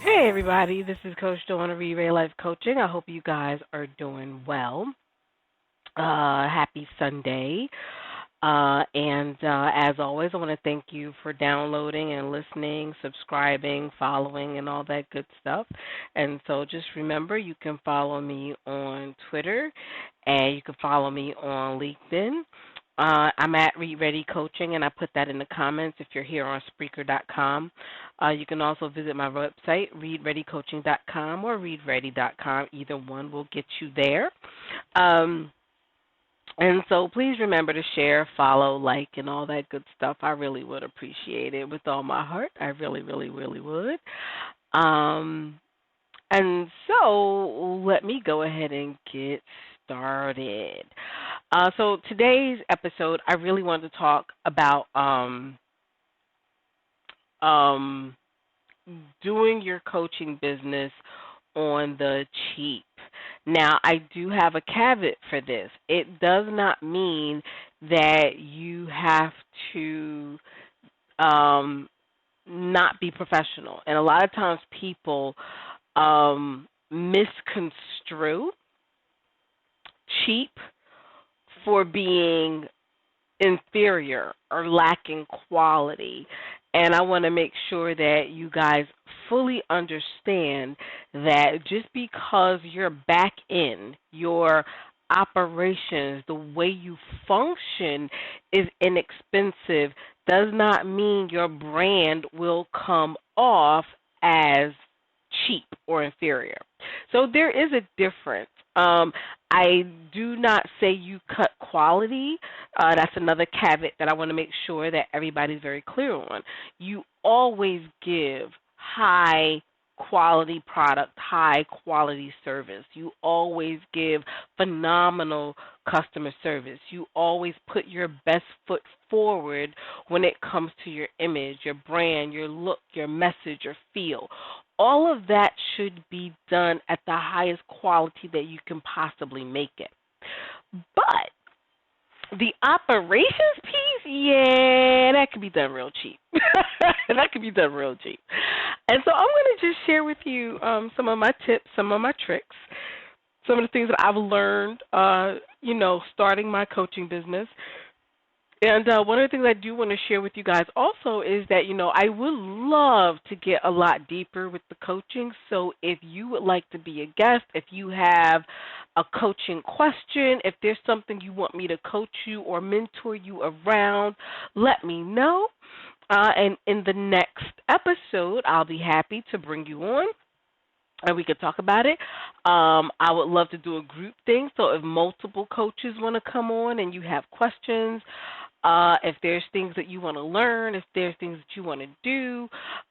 Hey everybody, this is Coach Dawn of Real Life Coaching. I hope you guys are doing well. Happy Sunday. And as always, I want to thank you for downloading and listening, subscribing, following, and all that good stuff. And so just remember, you can follow me on Twitter and you can follow me on LinkedIn. I'm at Read Ready Coaching, and I put that in the comments if you're here on Spreaker.com. You can also visit my website, readreadycoaching.com or readready.com. Either one will get you there. And so please remember to share, follow, like, and all that good stuff. I really would appreciate it with all my heart. I really, really, really would. And so let me go ahead and get started. So today's episode, I really wanted to talk about um, doing your coaching business on the cheap. Now, I do have a caveat for this. It does not mean that you have to not be professional. And a lot of times people misconstrue cheap for being inferior or lacking quality. And I want to make sure that you guys fully understand that just because your back end, your operations, the way you function is inexpensive does not mean your brand will come off as cheap or inferior. So there is a difference. I do not say you cut quality. That's another caveat that I want to make sure that everybody's very clear on. You always give high quality product, high quality service. You always give phenomenal customer service. You always put your best foot forward when it comes to your image, your brand, your look, your message, your feel. All of that should be done at the highest quality that you can possibly make it. But the operations piece, yeah, that could be done real cheap. That could be done real cheap. And so I'm going to just share with you some of my tips, some of my tricks, some of the things that I've learned, starting my coaching business. And one of the things I do want to share with you guys also is that, I would love to get a lot deeper with the coaching. So if you would like to be a guest, if you have a coaching question, if there's something you want me to coach you or mentor you around, let me know. And in the next episode, I'll be happy to bring you on and we could talk about it. I would love to do a group thing. So if multiple coaches want to come on and you have questions, if there's things that you want to learn, if there's things that you want to do,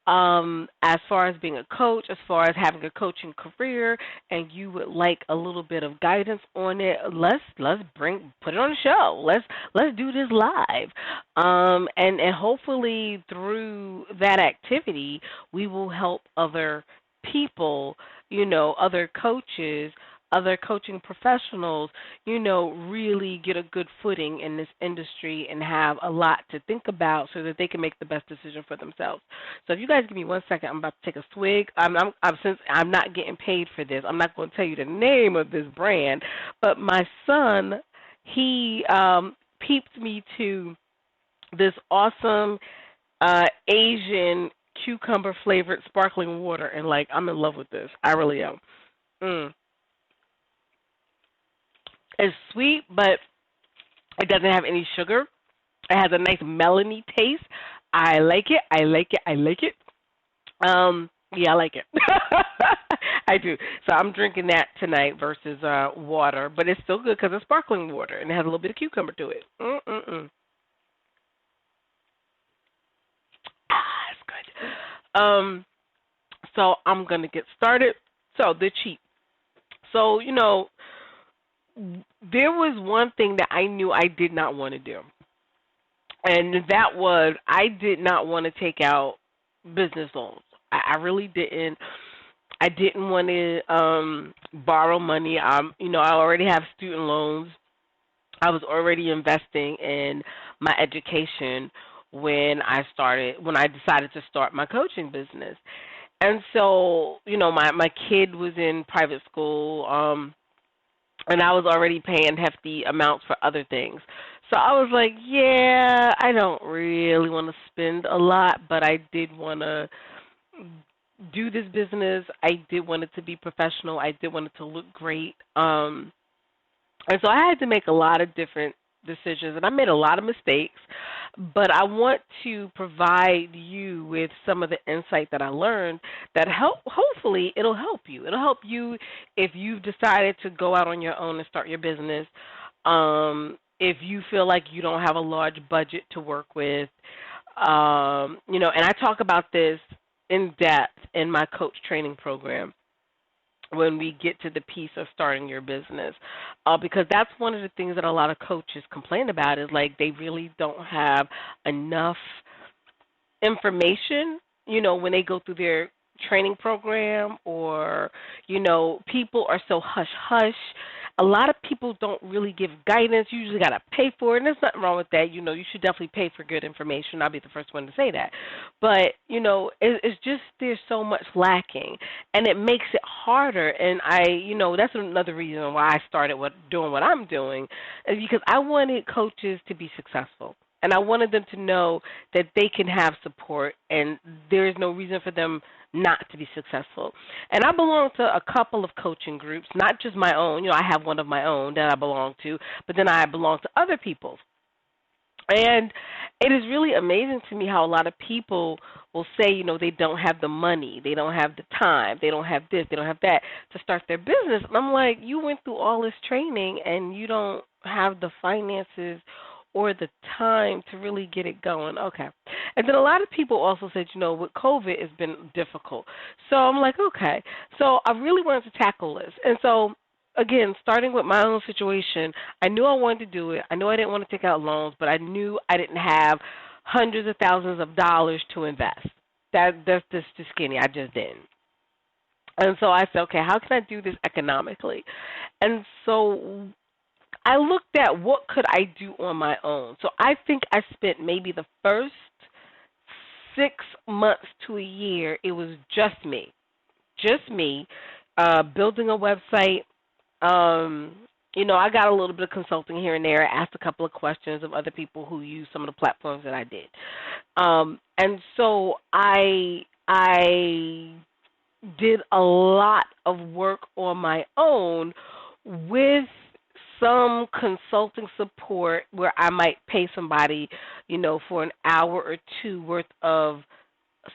as far as being a coach, as far as having a coaching career, and you would like a little bit of guidance on it, let's put it on the show. Let's do this live, and hopefully through that activity, we will help other people, other coaches, other coaching professionals, really get a good footing in this industry and have a lot to think about so that they can make the best decision for themselves. So if you guys give me 1 second, I'm about to take a swig. Since I'm not getting paid for this, I'm not going to tell you the name of this brand, but my son, he peeped me to this awesome Asian cucumber flavored sparkling water, and I'm in love with this. I really am. It's sweet, but it doesn't have any sugar. It has a nice melony taste. I like it. I like it. I like it. Yeah, I like it. I do. So I'm drinking that tonight versus water, but it's still good because it's sparkling water and it has a little bit of cucumber to it. It's good. So I'm gonna get started. So they're cheap. So there was one thing that I knew I did not want to do, and that was I did not want to take out business loans. I really didn't. I didn't want to borrow money. I already have student loans. I was already investing in my education when I decided to start my coaching business. And so, my kid was in private school, and I was already paying hefty amounts for other things. So I was like, yeah, I don't really want to spend a lot, but I did want to do this business. I did want it to be professional. I did want it to look great. And so I had to make a lot of different decisions, and I made a lot of mistakes, but I want to provide you with some of the insight that I learned that hopefully it'll help you. It'll help you if you've decided to go out on your own and start your business. If you feel like you don't have a large budget to work with, and I talk about this in depth in my coach training program when we get to the piece of starting your business, because that's one of the things that a lot of coaches complain about is like they really don't have enough information, when they go through their training program, or, people are so hush hush. A lot of people don't really give guidance. You usually got to pay for it, and there's nothing wrong with that. You should definitely pay for good information. I'll be the first one to say that. But, it's just there's so much lacking, and it makes it harder. And that's another reason why I started doing what I'm doing, is because I wanted coaches to be successful. And I wanted them to know that they can have support, and there is no reason for them not to be successful. And I belong to a couple of coaching groups, not just my own. I have one of my own that I belong to, but then I belong to other people's. And it is really amazing to me how a lot of people will say, they don't have the money, they don't have the time, they don't have this, they don't have that to start their business. And I'm like, you went through all this training and you don't have the finances or the time to really get it going. Okay. And then a lot of people also said, with COVID, it's been difficult. So I'm like, okay. So I really wanted to tackle this. And so, again, starting with my own situation, I knew I wanted to do it. I knew I didn't want to take out loans, but I knew I didn't have hundreds of thousands of dollars to invest. That's just too skinny. I just didn't. And so I said, okay, how can I do this economically? And so I looked at what could I do on my own. So I think I spent maybe the first 6 months to a year, it was just me, building a website. I got a little bit of consulting here and there. I asked a couple of questions of other people who use some of the platforms that I did. And so I did a lot of work on my own with some consulting support where I might pay somebody, for an hour or two worth of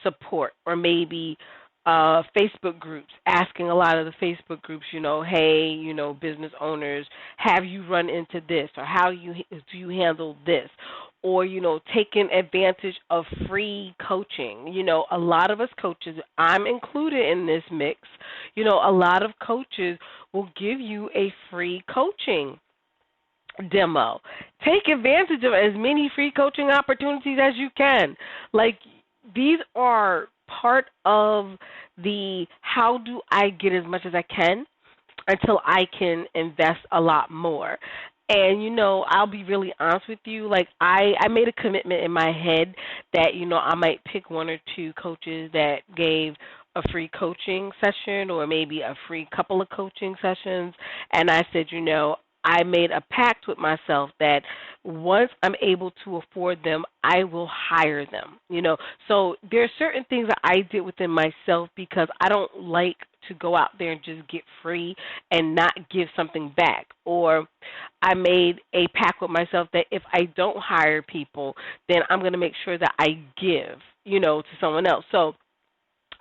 support, or maybe Facebook groups, asking a lot of the Facebook groups, hey, business owners, have you run into this, or do you handle this? Or, taking advantage of free coaching. A lot of us coaches, I'm included in this mix, a lot of coaches will give you a free coaching demo. Take advantage of as many free coaching opportunities as you can. Like, these are part of the how do I get as much as I can until I can invest a lot more. And, I'll be really honest with you, like I made a commitment in my head that, I might pick one or two coaches that gave a free coaching session, or maybe a free couple of coaching sessions. And I said, I made a pact with myself that once I'm able to afford them, I will hire them. So there are certain things that I did within myself, because I don't like to go out there and just get free and not give something back. Or I made a pact with myself that if I don't hire people, then I'm going to make sure that I give, to someone else. So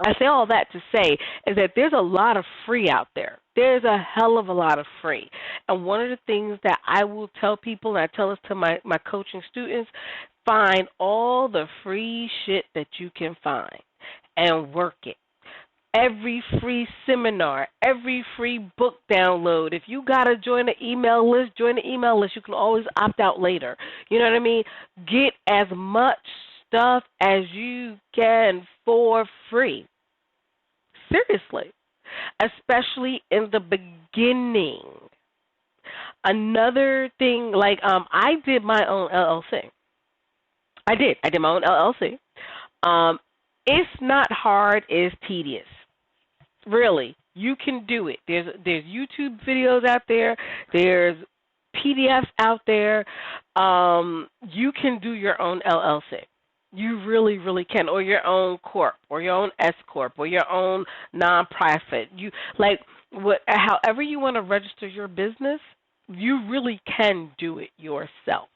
I say all that to say is that there's a lot of free out there. There's a hell of a lot of free. And one of the things that I will tell people, and I tell this to my coaching students, find all the free shit that you can find and work it. every free seminar, every free book download. If you got to join the email list, join the email list. You can always opt out later. You know what I mean? Get as much stuff as you can for free. Seriously. Especially in the beginning. Another thing, like I did my own LLC. I did. I did my own LLC. It's not hard. It's tedious. Really, you can do it. There's YouTube videos out there. There's PDFs out there. You can do your own LLC. You really, really can, or your own corp, or your own S corp, or your own nonprofit. You like however you want to register your business. You really can do it yourself.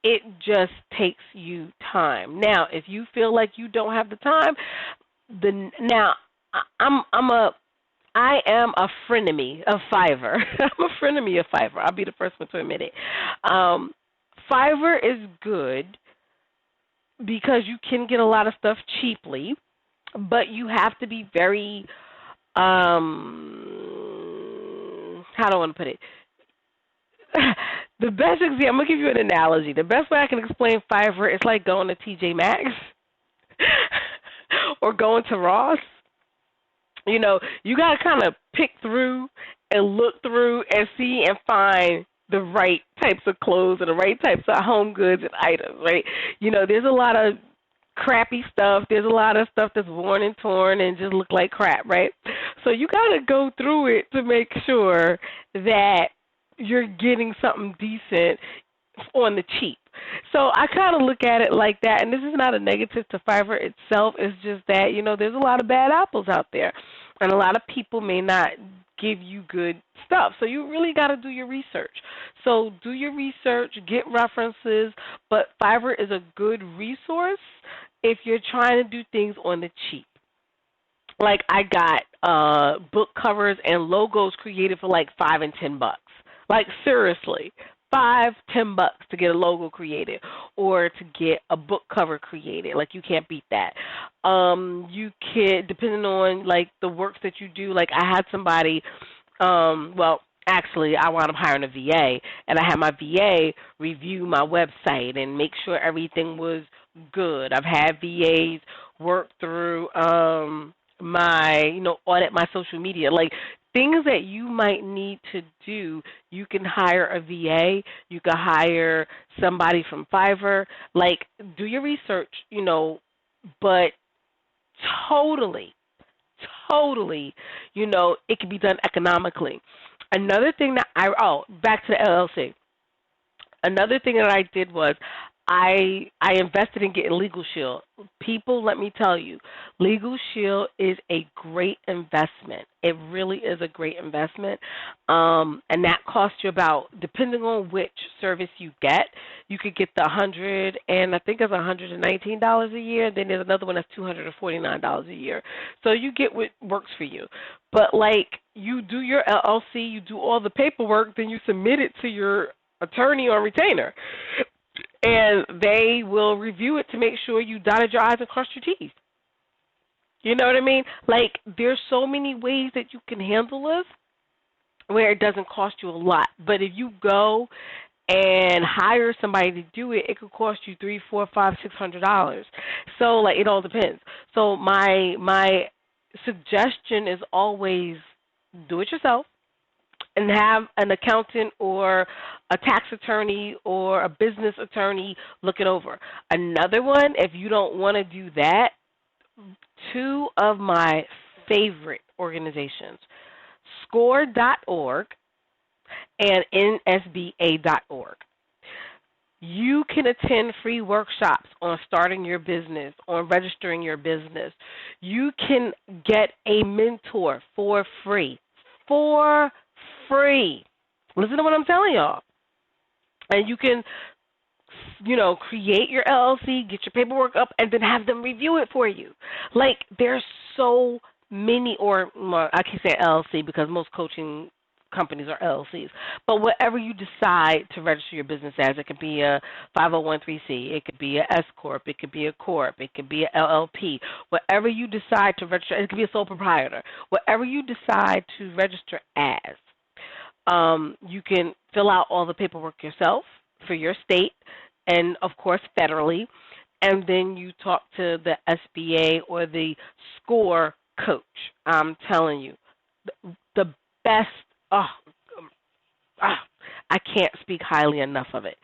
It just takes you time. Now, if you feel like you don't have the time, I am a frenemy of Fiverr. I'm a frenemy of Fiverr. I'll be the first one to admit it. Fiverr is good because you can get a lot of stuff cheaply, but you have to be very, how do I want to put it? The best example, I'm going to give you an analogy. The best way I can explain Fiverr is like going to TJ Maxx or going to Ross. You know, you got to kind of pick through and look through and see and find the right types of clothes and the right types of home goods and items, right? You know, there's a lot of crappy stuff. There's a lot of stuff that's worn and torn and just look like crap, right? So you got to go through it to make sure that you're getting something decent on the cheap. So I kind of look at it like that, and this is not a negative to Fiverr itself. It's just that, you know, there's a lot of bad apples out there, and a lot of people may not give you good stuff. So you really got to do your research. So do your research, get references, but Fiverr is a good resource if you're trying to do things on the cheap. Like I got book covers and logos created for like $5 and $10. Like seriously, $5-10 to get a logo created or to get a book cover created. Like you can't beat that. You can, depending on like the works that you do. Like I had somebody, well, actually I wound up hiring a VA, and I had my VA review my website and make sure everything was good. I've had VAs work through audit my social media. Like things that you might need to do, you can hire a VA, you can hire somebody from Fiverr. Like, do your research, but totally, it can be done economically. Another thing that back to the LLC. Another thing that I did was I invested in getting Legal Shield. People, let me tell you, Legal Shield is a great investment. It really is a great investment. And that costs you about, depending on which service you get, you could get the $100, and I think it's $119 a year. Then there's another one that's $249 a year. So you get what works for you. But like you do your LLC, you do all the paperwork, then you submit it to your attorney or retainer. And they will review it to make sure you dotted your I's and crossed your T's. You know what I mean? Like, there's so many ways that you can handle this where it doesn't cost you a lot. But if you go and hire somebody to do it, it could cost you $300, $400, $500, $600. So, like, it all depends. So my suggestion is always do it yourself, and have an accountant or a tax attorney or a business attorney look it over. Another one, if you don't want to do that, two of my favorite organizations, score.org and nsba.org. You can attend free workshops on starting your business, on registering your business. You can get a mentor for free. Listen to what I'm telling y'all. And you can, create your LLC, get your paperwork up, and then have them review it for you. Like, there's so many, or I can't say LLC because most coaching companies or LLCs. But whatever you decide to register your business as, it could be a 501c, it could be a S corp, it could be a corp, it could be a LLP. Whatever you decide to register, it could be a sole proprietor. Whatever you decide to register as, you can fill out all the paperwork yourself for your state and, of course, federally, and then you talk to the SBA or the SCORE coach. I'm telling you, the best, oh, I can't speak highly enough of it,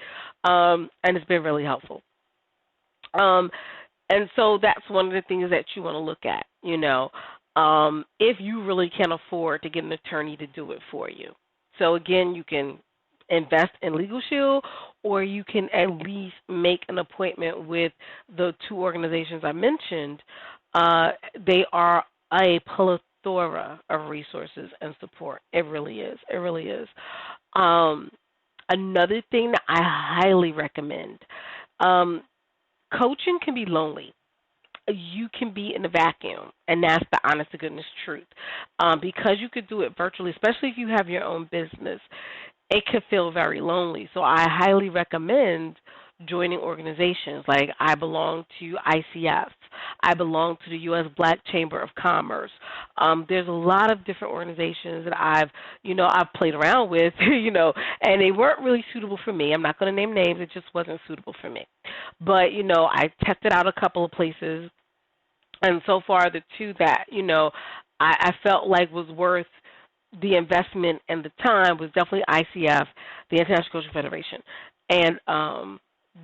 and it's been really helpful. And so that's one of the things that you want to look at, if you really can't afford to get an attorney to do it for you. So again, you can invest in Legal Shield, or you can at least make an appointment with the two organizations I mentioned. They are a plethora of resources and support. It really is. It really is. Another thing that I highly recommend, coaching can be lonely. You can be in a vacuum, and that's the honest to goodness truth. Because you could do it virtually, especially if you have your own business, it could feel very lonely. So I highly recommend joining organizations. Like I belong to ICF. I belong to the U.S. Black Chamber of Commerce. There's a lot of different organizations that I've played around with, and they weren't really suitable for me. I'm not going to name names. It just wasn't suitable for me. But, I tested out a couple of places, and so far the two that, I felt like was worth the investment and the time was definitely ICF, the International Coaching Federation, and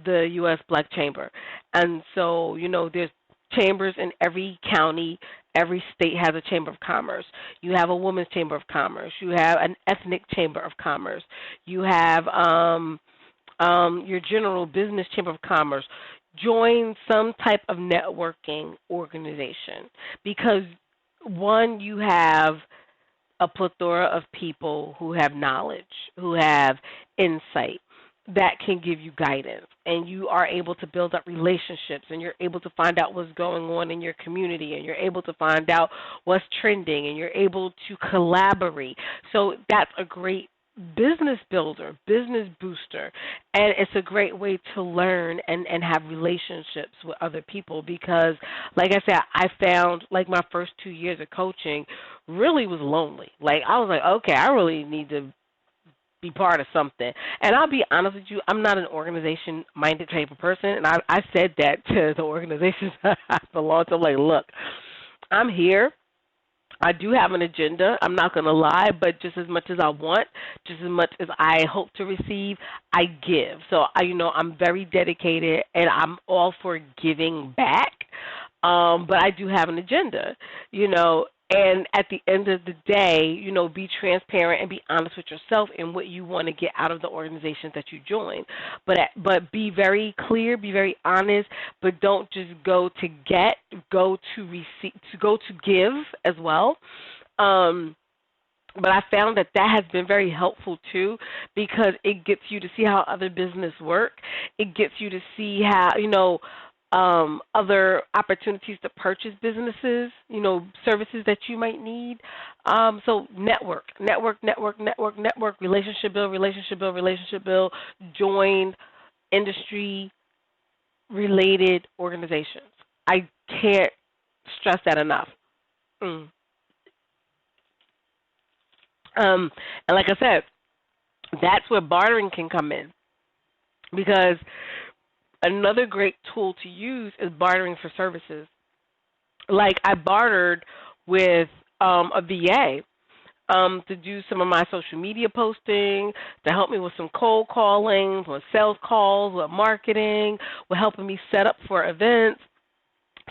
the U.S. Black Chamber. And so, there's chambers in every county. Every state has a chamber of commerce. You have a women's chamber of commerce. You have an ethnic chamber of commerce. You have your general business chamber of commerce. Join some type of networking organization because, one, you have a plethora of people who have knowledge, who have insight that can give you guidance, and you are able to build up relationships, and you're able to find out what's going on in your community, and you're able to find out what's trending, and you're able to collaborate. So that's a great business builder, business booster, and it's a great way to learn and have relationships with other people because, like I said, I found like my first 2 years of coaching really was lonely. Like I was like, okay, I really need to be part of something. And I'll be honest with you, I'm not an organization-minded type of person, and I said that to the organizations I belong to. I'm like, look, I'm here. I do have an agenda, I'm not going to lie, but just as much as I want, just as much as I hope to receive, I give. So, I'm very dedicated, and I'm all for giving back, but I do have an agenda, and at the end of the day, be transparent and be honest with yourself and what you want to get out of the organizations that you join. But be very clear, be very honest, but don't just go to get, go to receive, to go to give as well. But I found that has been very helpful too because it gets you to see how other business work. It gets you to see how, other opportunities to purchase businesses, services that you might need. So network, relationship build, join industry-related organizations. I can't stress that enough. And like I said, that's where bartering can come in because another great tool to use is bartering for services. Like I bartered with a VA to do some of my social media posting, to help me with some cold calling, with sales calls, with marketing, with helping me set up for events.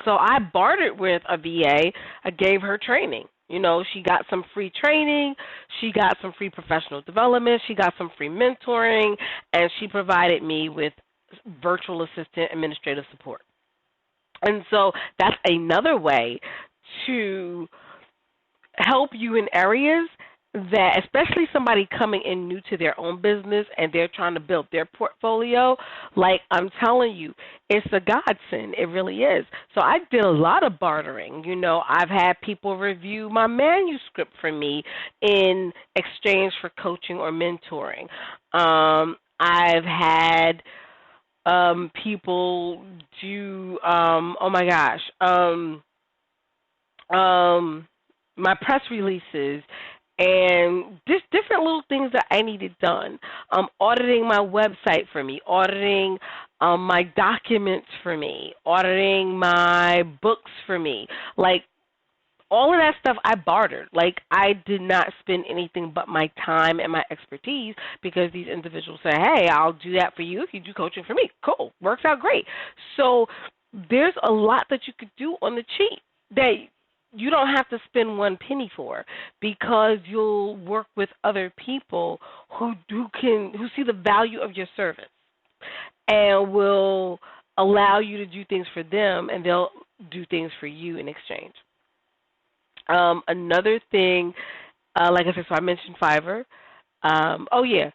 So I bartered with a VA. I gave her training. She got some free training, she got some free professional development, she got some free mentoring, and she provided me with virtual assistant administrative support. And so that's another way to help you in areas that, especially somebody coming in new to their own business and they're trying to build their portfolio, like I'm telling you, it's a godsend. It really is. So I did a lot of bartering. You know, I've had people review my manuscript for me in exchange for coaching or mentoring. I've had people do, oh my gosh, um, my press releases and just different little things that I needed done. Auditing my website for me, auditing my documents for me, auditing my books for me. Like all of that stuff I bartered. Like I did not spend anything but my time and my expertise because these individuals say, hey, I'll do that for you if you do coaching for me. Cool. Works out great. So there's a lot that you could do on the cheap that you don't have to spend one penny for because you'll work with other people who see the value of your service and will allow you to do things for them and they'll do things for you in exchange. Another thing, like I said, so I mentioned Fiverr. Oh yeah,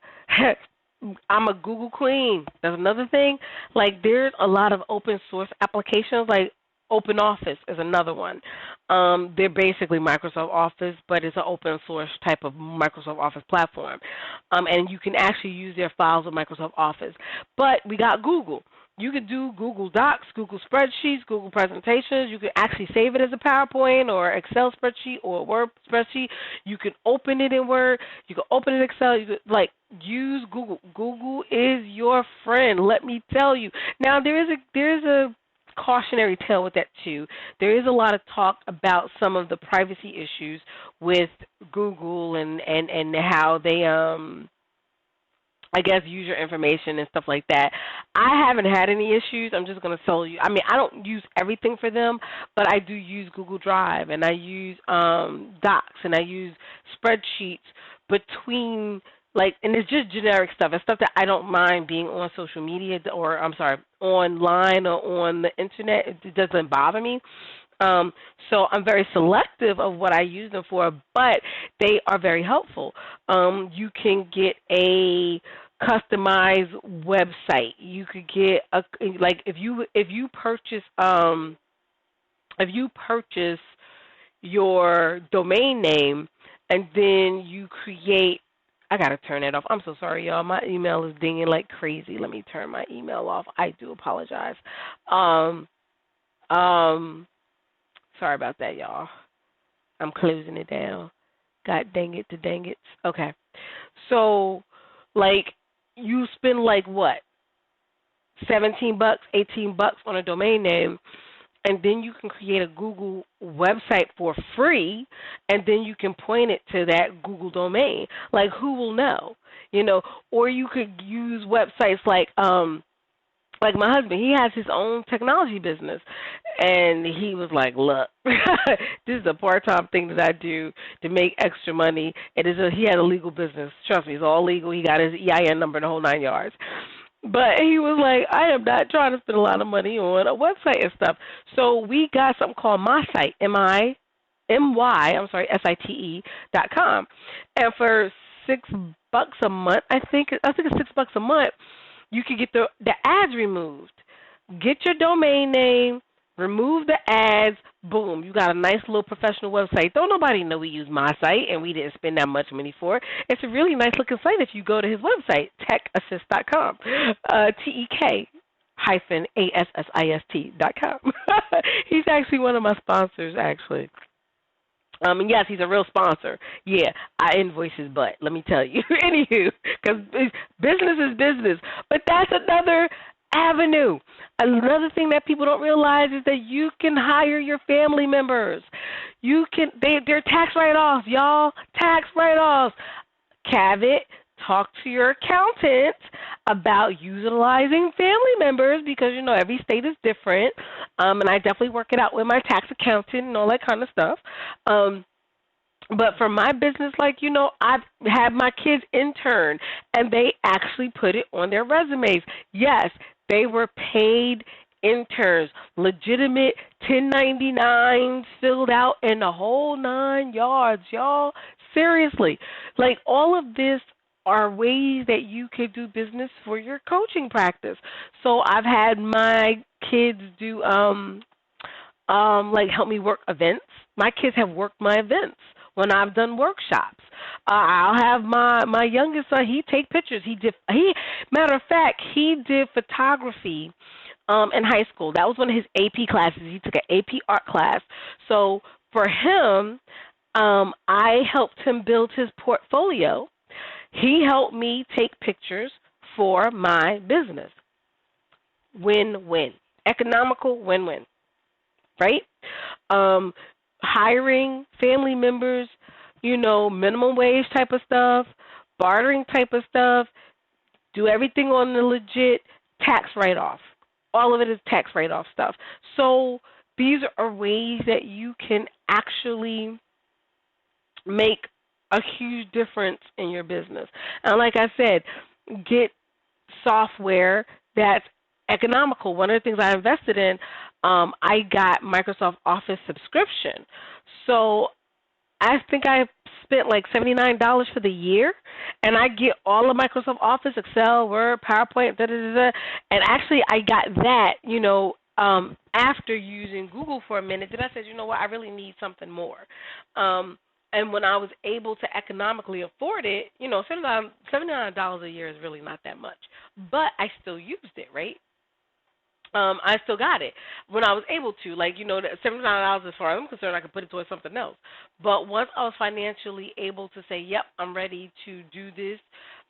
I'm a Google queen. That's another thing. Like there's a lot of open source applications. Like Open Office is another one. They're basically Microsoft Office, but it's an open source type of Microsoft Office platform, and you can actually use their files with Microsoft Office. But we got Google. You could do Google Docs, Google Spreadsheets, Google Presentations. You could actually save it as a PowerPoint or Excel spreadsheet or a Word spreadsheet. You can open it in Word. You can open it in Excel. You could, use Google. Google is your friend, let me tell you. Now, there is a cautionary tale with that, too. There is a lot of talk about some of the privacy issues with Google and how they I guess use your information and stuff like that. I haven't had any issues. I'm just going to tell you. I mean, I don't use everything for them, but I do use Google Drive and I use Docs and I use spreadsheets between and it's just generic stuff. It's stuff that I don't mind being on social media or online or on the internet. It doesn't bother me. So I'm very selective of what I use them for, but they are very helpful. You can get a customized website. You could get if you purchase your domain name and then you create. I gotta turn it off. I'm so sorry, y'all. My email is dinging like crazy. Let me turn my email off. I do apologize. Sorry about that, y'all. I'm closing it down. God dang it to dang it. Okay. So, you spend what? $17, $18 on a domain name, and then you can create a Google website for free, and then you can point it to that Google domain. Who will know? Or you could use websites like my husband, he has his own technology business, and he was like, look, this is a part-time thing that I do to make extra money. He had a legal business. Trust me, it's all legal. He got his EIN number and the whole 9 yards. But he was like, I am not trying to spend a lot of money on a website and stuff. So we got something called My Site, SITE.com. And for $6 a month, I think it's $6 a month, you can get the ads removed. Get your domain name, remove the ads, boom, you got a nice little professional website. Don't nobody know we use My Site and we didn't spend that much money for it. It's a really nice looking site if you go to his website, techassist.com, TEK-ASSIST.com. He's actually one of my sponsors, actually. And yes, he's a real sponsor. Yeah, I invoice his butt, let me tell you. Anywho, because business is business. But that's another avenue. Another thing that people don't realize is that you can hire your family members. They're tax write-offs, y'all. Tax write-offs. Caveat, talk to your accountant about utilizing family members because, every state is different. And I definitely work it out with my tax accountant and all that kind of stuff. But for my business, I've had my kids intern, and they actually put it on their resumes. Yes, they were paid interns, legitimate 1099s filled out in the whole 9 yards, y'all. Seriously. Like all of this are ways that you could do business for your coaching practice. So I've had my kids do like help me work events. My kids have worked my events when I've done workshops. I'll have my youngest son. He take pictures. He matter of fact he did photography in high school. That was one of his AP classes. He took an AP art class. So for him, I helped him build his portfolio. He helped me take pictures for my business. Win-win. Economical win-win, right? Um, Hiring family members, minimum wage type of stuff, bartering type of stuff, do everything on the legit tax write-off. All of it is tax write-off stuff. So these are ways that you can actually make a huge difference in your business. And like I said, get software that's economical. One of the things I invested in, I got Microsoft Office subscription. So I think I spent like $79 for the year, and I get all of Microsoft Office, Excel, Word, PowerPoint, da da da da. And actually, I got that, after using Google for a minute. Then I said, you know what, I really need something more. And when I was able to economically afford it, $79 a year is really not that much. But I still used it, right? I still got it when I was able to. That $79, as far as I'm concerned, I could put it towards something else. But once I was financially able to say, yep, I'm ready to do this,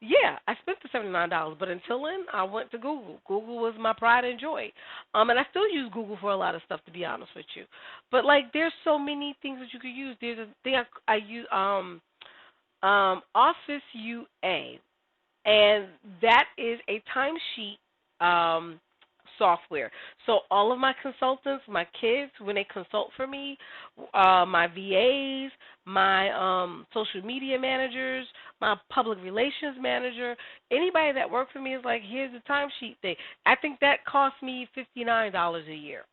yeah, I spent the $79. But until then, I went to Google. Google was my pride and joy. And I still use Google for a lot of stuff, to be honest with you. But, there's so many things that you could use. There's a thing I use, Office UA. And that is a timesheet software. So all of my consultants, my kids, when they consult for me, my VAs, my social media managers, my public relations manager, anybody that works for me is like, here's the timesheet thing. I think that cost me $59 a year.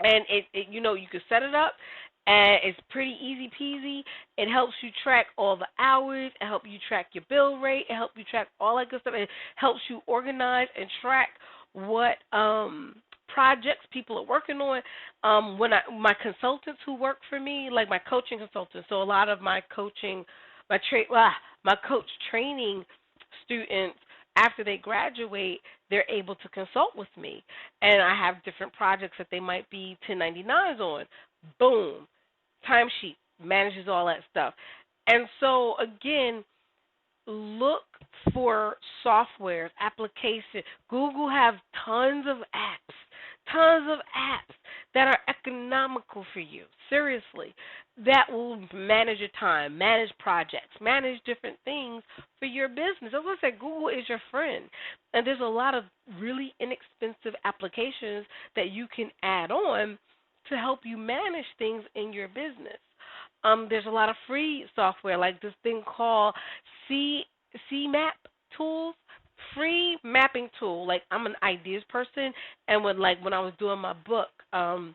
And you can set it up, and it's pretty easy peasy. It helps you track all the hours. It helps you track your bill rate. It helps you track all that good stuff. It helps you organize and track what projects people are working on. My consultants who work for me, like my coaching consultants, so a lot of my coaching, my coach training students, after they graduate, they're able to consult with me. And I have different projects that they might be 1099s on. Boom, timesheet, manages all that stuff. And so, again, look for software, applications. Google have tons of apps that are economical for you, seriously, that will manage your time, manage projects, manage different things for your business. As I said, Google is your friend, and there's a lot of really inexpensive applications that you can add on to help you manage things in your business. There's a lot of free software, like this thing called CMap tools, free mapping tool. Like, I'm an ideas person, and when I was doing my book, and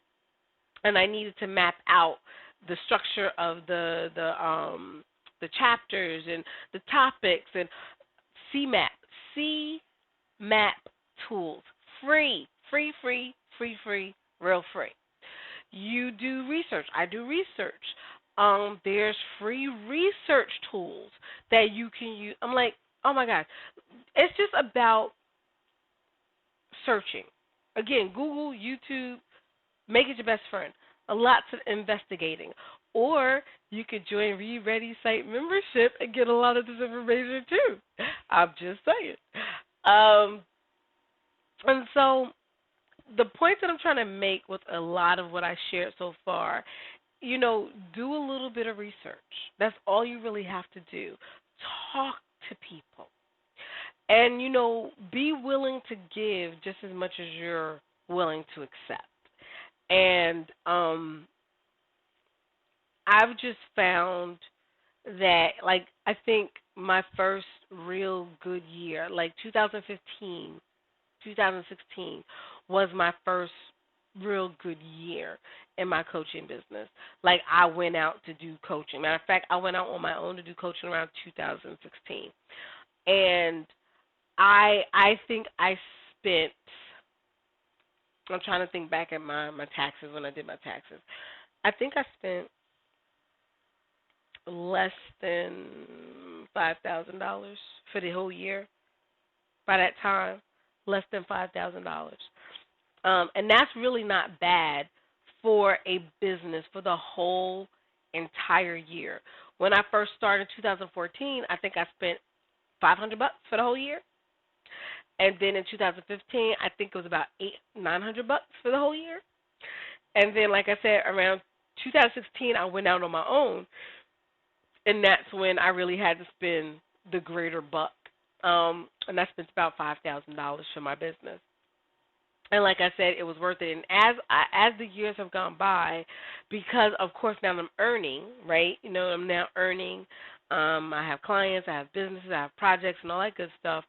I needed to map out the structure of the chapters and the topics, and CMap tools, free, real free. You do research. I do research. There's free research tools that you can use. I'm like, oh my God. It's just about searching. Again, Google, YouTube, make it your best friend. Lots of investigating. Or you could join Read Ready site membership and get a lot of this information too. I'm just saying. And so the point that I'm trying to make with a lot of what I shared so far, do a little bit of research. That's all you really have to do. Talk to people. And, be willing to give just as much as you're willing to accept. And I've just found that, I think my first real good year, 2015, 2016, was my first real good year in my coaching business. Like I went out to do coaching. Matter of fact, I went out on my own to do coaching around 2016. And I think I spent, I'm trying to think back at my taxes when I did my taxes. I think I spent less than $5,000 for the whole year by that time. Less than $5,000. And that's really not bad for a business for the whole entire year. When I first started in 2014, I think I spent $500 for the whole year. And then in 2015, I think it was about $900 for the whole year. And then, like I said, around 2016, I went out on my own, and that's when I really had to spend the greater buck. And I spent about $5,000 for my business. And like I said, it was worth it. And as the years have gone by, because of course now I'm earning, right? You know, I'm now earning. I have clients, I have businesses, I have projects, and all that good stuff.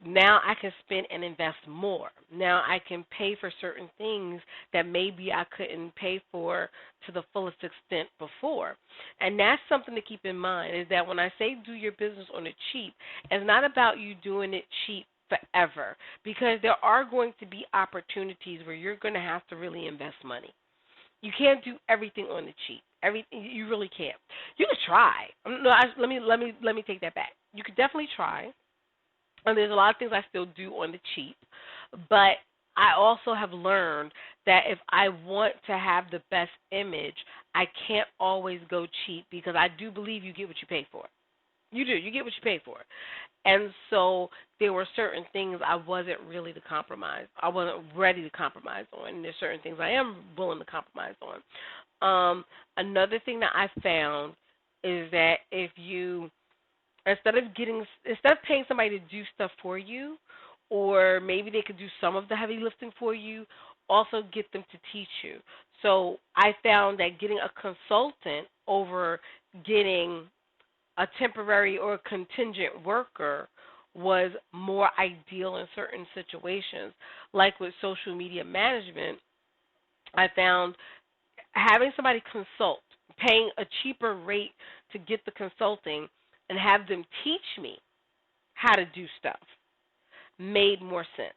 Now I can spend and invest more. Now I can pay for certain things that maybe I couldn't pay for to the fullest extent before. And that's something to keep in mind, is that when I say do your business on the cheap, it's not about you doing it cheap forever, because there are going to be opportunities where you're going to have to really invest money. You can't do everything on the cheap. You really can't. You can try. No, let me take that back. You could definitely try. And there's a lot of things I still do on the cheap, but I also have learned that if I want to have the best image, I can't always go cheap, because I do believe you get what you pay for. You do. You get what you pay for. And so there were certain things I wasn't really to compromise. I wasn't ready to compromise on. And there's certain things I am willing to compromise on. Another thing that I found is that if you, instead of paying somebody to do stuff for you, or maybe they could do some of the heavy lifting for you, also get them to teach you. So I found that getting a consultant over getting a temporary or contingent worker was more ideal in certain situations. Like with social media management, I found having somebody consult, paying a cheaper rate to get the consulting and have them teach me how to do stuff made more sense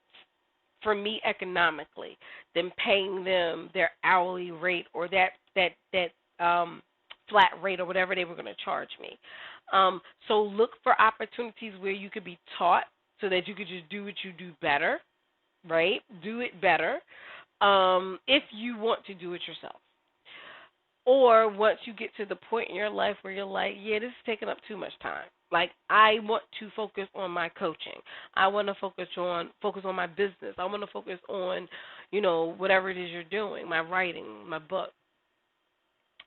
for me economically than paying them their hourly rate or that flat rate or whatever they were going to charge me. So look for opportunities where you could be taught so that you could just do what you do better, right? Do it better if you want to do it yourself. Or once you get to the point in your life where you're like, yeah, this is taking up too much time. Like, I want to focus on my coaching. I want to focus on my business. I want to focus on, whatever it is you're doing, my writing, my book.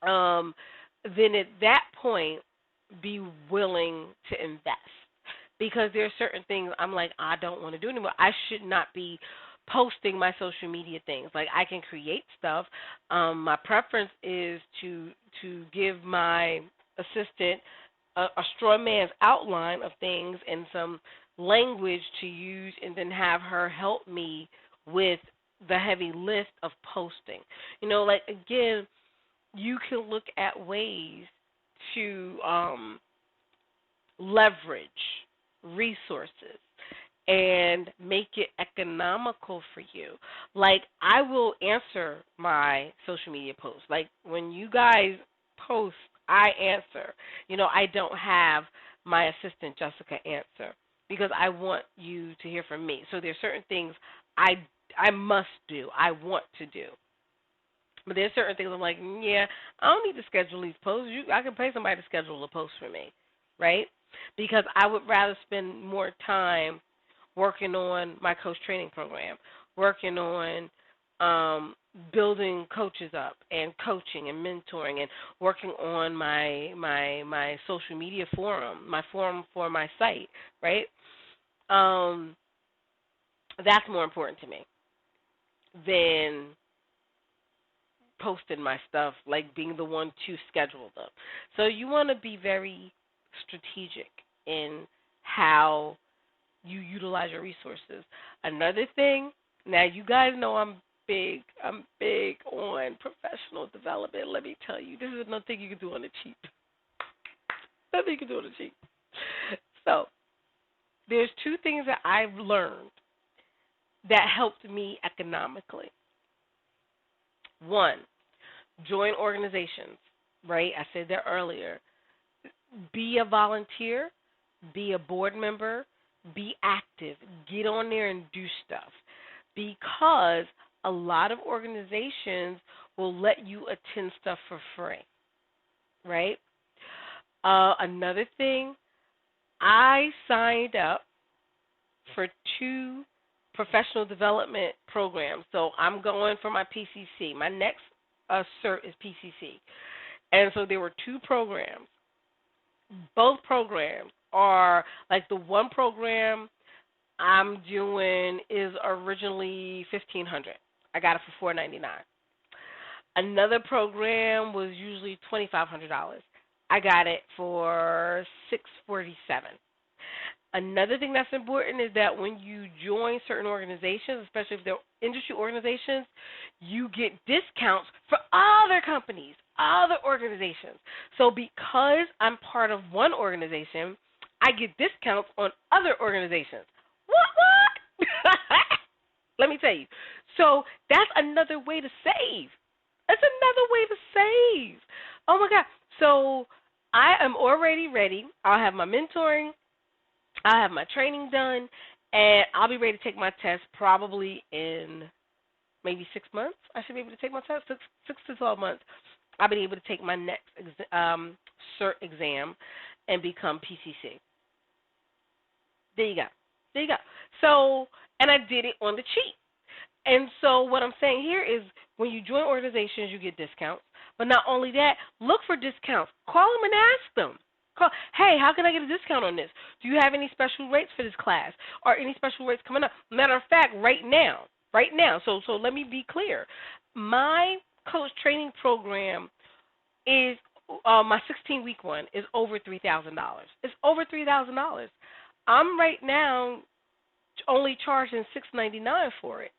Then at that point, be willing to invest. Because there are certain things I'm like, I don't want to do anymore. I should not be posting my social media things. Like, I can create stuff. My preference is to give my assistant a straw man's outline of things and some language to use, and then have her help me with the heavy lift of posting. Like, again, you can look at ways to leverage resources and make it economical for you. Like, I will answer my social media posts. Like, when you guys post, I answer. I don't have my assistant Jessica answer because I want you to hear from me. So there's certain things I must do, I want to do. But there's certain things I'm like, yeah, I don't need to schedule these posts. I can pay somebody to schedule a post for me, right? Because I would rather spend more time working on my coach training program, working on building coaches up and coaching and mentoring, and working on my social media forum, my forum for my site, right? That's more important to me than posting my stuff, like being the one to schedule them. So you want to be very strategic in how you utilize your resources. Another thing, now you guys know I'm I'm big on professional development. Let me tell you, this is another thing you can do on the cheap. Nothing you can do on the cheap. So there's two things that I've learned that helped me economically. One, join organizations, right? I said that earlier. Be a volunteer, be a board member, be active, get on there and do stuff. Because a lot of organizations will let you attend stuff for free, right? Another thing, I signed up for 2 professional development programs. So I'm going for my PCC. My next cert is PCC. And so there were 2 programs. Both programs are like the one program I'm doing is originally $1,500. I got it for $499. Another program was usually $2,500. I got it for $647. Another thing that's important is that when you join certain organizations, especially if they're industry organizations, you get discounts for other companies, other organizations. So because I'm part of one organization, I get discounts on other organizations. What? Let me tell you. So that's another way to save. That's another way to save. Oh, my God. So I am already ready. I'll have my mentoring. I'll have my training done, and I'll be ready to take my test probably in maybe 6 months. I should be able to take my test, 6 to 12 months. I'll be able to take my next cert exam and become PCC. There you go. There you go. So, and I did it on the cheap. And so what I'm saying here is when you join organizations, you get discounts. But not only that, look for discounts. Call them and ask them. Hey, how can I get a discount on this? Do you have any special rates for this class or any special rates coming up? Matter of fact, right now. So let me be clear. My coach training program is my 16-week one is over $3,000. It's over $3,000. I'm right now only charging $699 for it.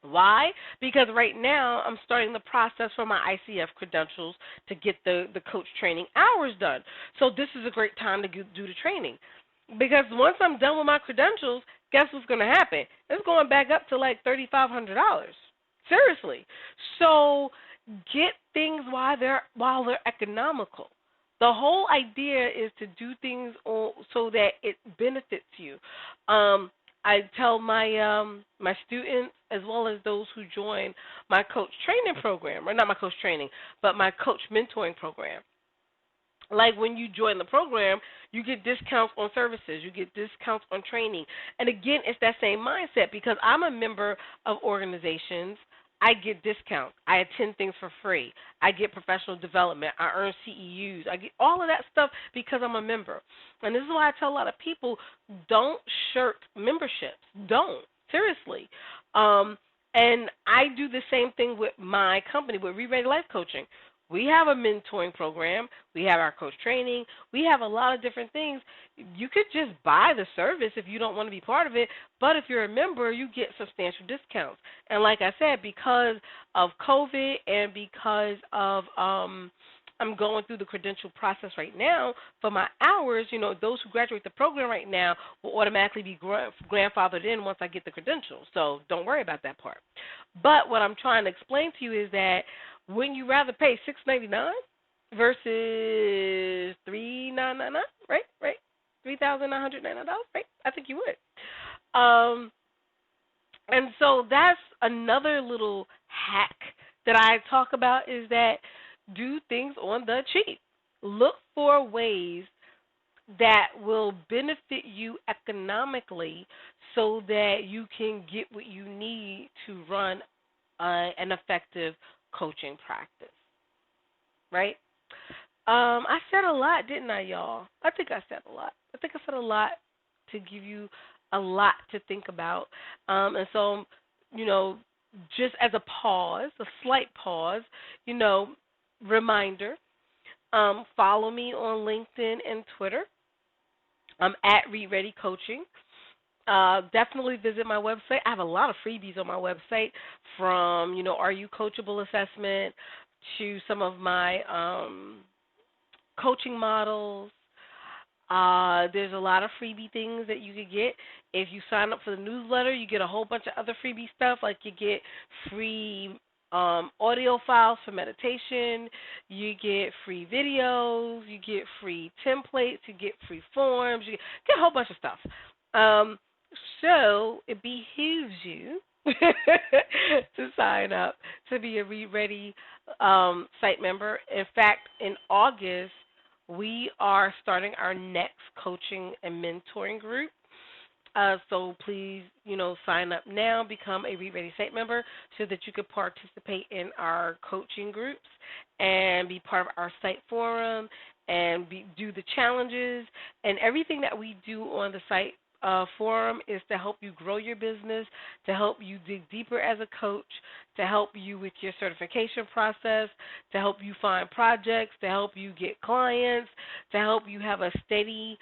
Why? Because right now I'm starting the process for my ICF credentials to get the coach training hours done. So this is a great time to do the training. Because once I'm done with my credentials, guess what's going to happen? It's going back up to like $3,500. Seriously. So get things while they're economical. The whole idea is to do things so that it benefits you. I tell my my students as well as those who join my coach training program, or not my coach training, but my coach mentoring program. Like when you join the program, you get discounts on services, you get discounts on training. And again, it's that same mindset because I'm a member of organizations. I get discounts. I attend things for free. I get professional development. I earn CEUs. I get all of that stuff because I'm a member. And this is why I tell a lot of people, don't shirk memberships. Don't. Seriously. And I do the same thing with my company, with Re-Ready Life Coaching. We have a mentoring program. We have our coach training. We have a lot of different things. You could just buy the service if you don't want to be part of it, but if you're a member, you get substantial discounts. And like I said, because of COVID and because of I'm going through the credential process right now for my hours, those who graduate the program right now will automatically be grandfathered in once I get the credentials. So don't worry about that part. But what I'm trying to explain to you is that wouldn't you rather pay $699 versus $3,999, right? $3,999, right? I think you would. And so that's another little hack that I talk about is that do things on the cheap. Look for ways that will benefit you economically so that you can get what you need to run an effective coaching practice, right? I said a lot, didn't I, y'all? I think I said a lot. I think I said a lot to give you a lot to think about. And so, just as a pause, a slight pause, reminder, follow me on LinkedIn and Twitter. I'm at Read Ready Coaching. Definitely visit my website. I have a lot of freebies on my website, from Are You Coachable assessment to some of my coaching models. There's a lot of freebie things that you could get. If you sign up for the newsletter, you get a whole bunch of other freebie stuff, like you get free audio files for meditation, you get free videos, you get free templates, you get free forms, you get a whole bunch of stuff. Um, so it behooves you to sign up to be a Read Ready site member. In fact, in August, we are starting our next coaching and mentoring group. So please, sign up now, become a Read Ready site member so that you can participate in our coaching groups and be part of our site forum and do the challenges, and everything that we do on the site forum is to help you grow your business, to help you dig deeper as a coach, to help you with your certification process, to help you find projects, to help you get clients, to help you have a steady,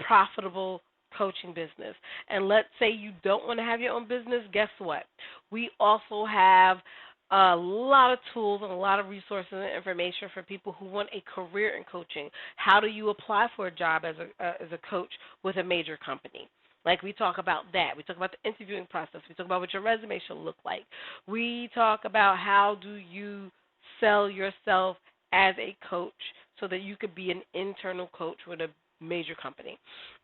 profitable coaching business. And let's say you don't want to have your own business, guess what? We also have a lot of tools and a lot of resources and information for people who want a career in coaching. How do you apply for a job as a coach with a major company? Like, we talk about that. We talk about the interviewing process. We talk about what your resume should look like. We talk about how do you sell yourself as a coach so that you could be an internal coach with a major company.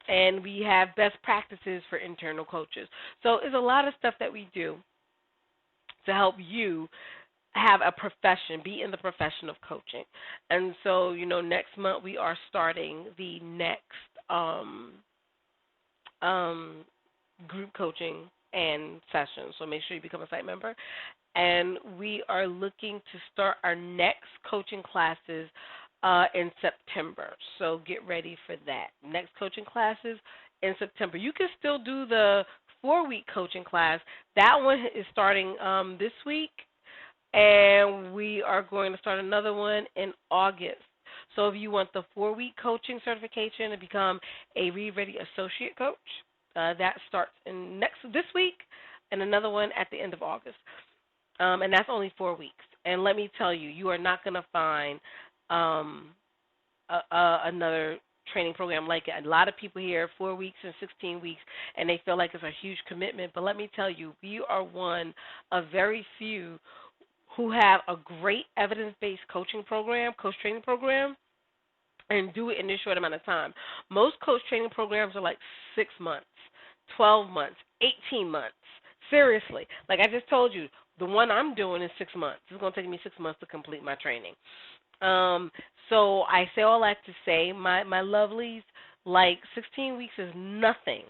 And we have best practices for internal coaches. So there's a lot of stuff that we do to help you have a profession, be in the profession of coaching. And so, next month we are starting the next group coaching and sessions. So make sure you become a site member. And we are looking to start our next coaching classes in September. So get ready for that. Next coaching classes in September. You can still do the 4-week coaching class. That one is starting this week, and we are going to start another one in August. So if you want the 4-week coaching certification to become a Read Ready associate coach, that starts this week, and another one at the end of August. And that's only 4 weeks. And let me tell you, you are not going to find another training program like it. A lot of people hear 4 weeks and 16 weeks, and they feel like it's a huge commitment. But let me tell you, we are one of very few who have a great evidence-based coach training program, and do it in this short amount of time. Most coach training programs are like 6 months, 12 months, 18 months. Seriously. Like I just told you, the one I'm doing is 6 months. It's going to take me 6 months to complete my training. So I say all that to say, my lovelies, like 16 weeks is nothing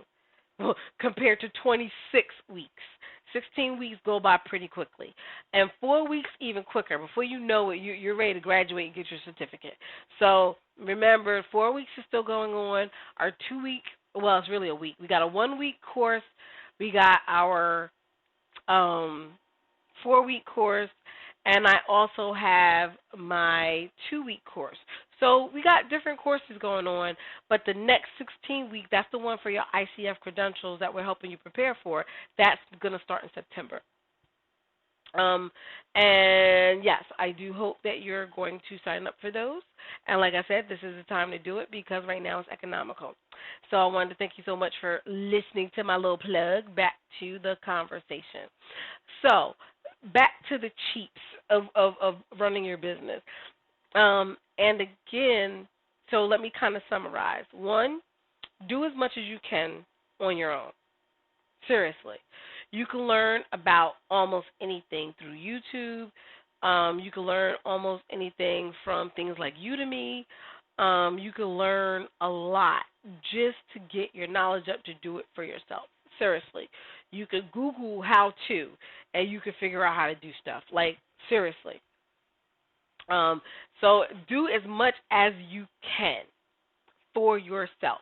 compared to 26 weeks. 16 weeks go by pretty quickly. And 4 weeks even quicker. Before you know it, you're ready to graduate and get your certificate. So remember, 4 weeks is still going on. Our 2 week, well, it's really a week. We got a 1 week course. We got our 4-week course. And I also have my 2-week course. So we got different courses going on, but the next 16 week, that's the one for your ICF credentials that we're helping you prepare for. That's going to start in September. And yes, I do hope that you're going to sign up for those. And like I said, this is the time to do it because right now it's economical. So I wanted to thank you so much for listening to my little plug. Back to the conversation. So back to the cheats of running your business. And again, so let me kind of summarize. 1, do as much as you can on your own. Seriously. You can learn about almost anything through YouTube. You can learn almost anything from things like Udemy. You can learn a lot just to get your knowledge up to do it for yourself. Seriously. You could Google how to, and you can figure out how to do stuff. Like, seriously. So do as much as you can for yourself.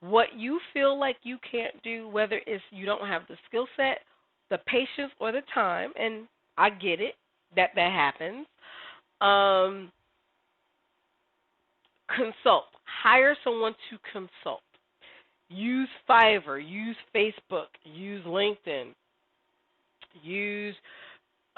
What you feel like you can't do, whether it's you don't have the skill set, the patience, or the time, and I get it, that happens, consult. Hire someone to consult. Use Fiverr, use Facebook, use LinkedIn, use